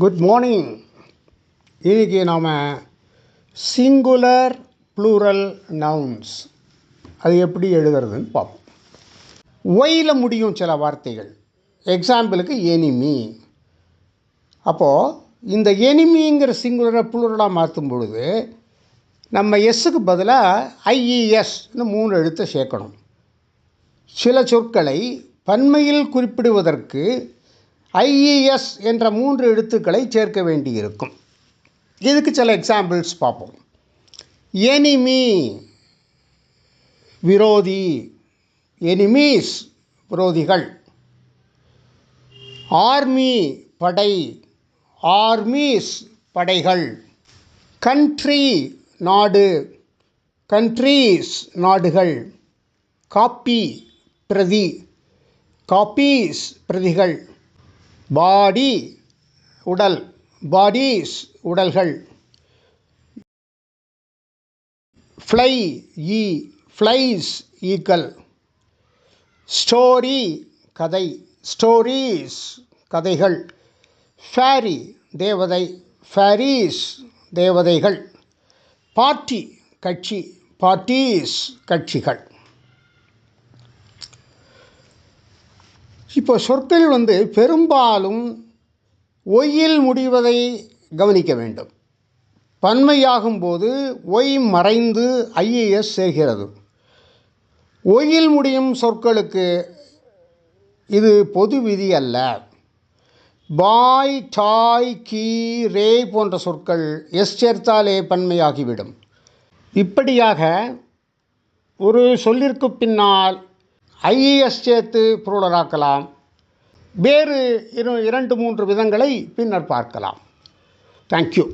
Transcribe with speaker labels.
Speaker 1: Good morning. இன்றைக்கி நாம் singular plural nouns அது எப்படி எழுதுறதுன்னு பார்ப்போம். ஒயில் முடியும் சில வார்த்தைகள். எக்ஸாம்பிளுக்கு எனிமி. அப்போது இந்த எனிமிங்கிற சிங்குலரை ப்ளூரலாக மாற்றும் பொழுது நம்ம எஸ்ஸுக்கு பதிலாக ஐஇஎஸ்ன்னு 3 எழுத்தை சேர்க்கணும். சில சொற்களை பன்மையில் குறிப்பிடுவதற்கு ஐஇஎஸ் என்ற 3 எழுத்துக்களை சேர்க்க வேண்டியிருக்கும். இதுக்கு சில எக்ஸாம்பிள்ஸ் பார்ப்போம். எனிமி விரோதி, எனிமீஸ் விரோதிகள். ஆர்மி படை, ஆர்மீஸ் படைகள். கண்ட்ரி நாடு, கண்ட்ரீஸ் நாடுகள். காப்பி பிரதி, காப்பீஸ் பிரதிகள். பாடி உடல், பாடீஸ் உடல்கள். ஃப்ளை ஈ, ஃப்ளைஸ் ஈக்கள். ஸ்டோரி கதை, ஸ்டோரீஸ் கதைகள். ஃபேரி தேவதை, ஃபேரீஸ் தேவதைகள். பார்ட்டி கட்சி, பார்ட்டீஸ் கட்சிகள். இப்போ சொற்கள் பெரும்பாலும் ஒய்யில் முடிவதை கவனிக்க வேண்டும். பன்மையாகும்போது ஒய் மறைந்து ஐஏஎஸ் சேர்கிறது. ஒய்யில் முடியும் சொற்களுக்கு இது பொது விதி அல்ல. பாய், டாய், கீ, ரே போன்ற சொற்கள் எஸ் சேர்த்தாலே பன்மையாகிவிடும். இப்படியாக ஒரு சொல்லிற்கு பின்னால் ஐஇஎஸ் சேர்த்து ப்ளூரலாக்கலாம். வேறு 2-3 விதங்களை பின்னர் பார்க்கலாம். தேங்க்யூ.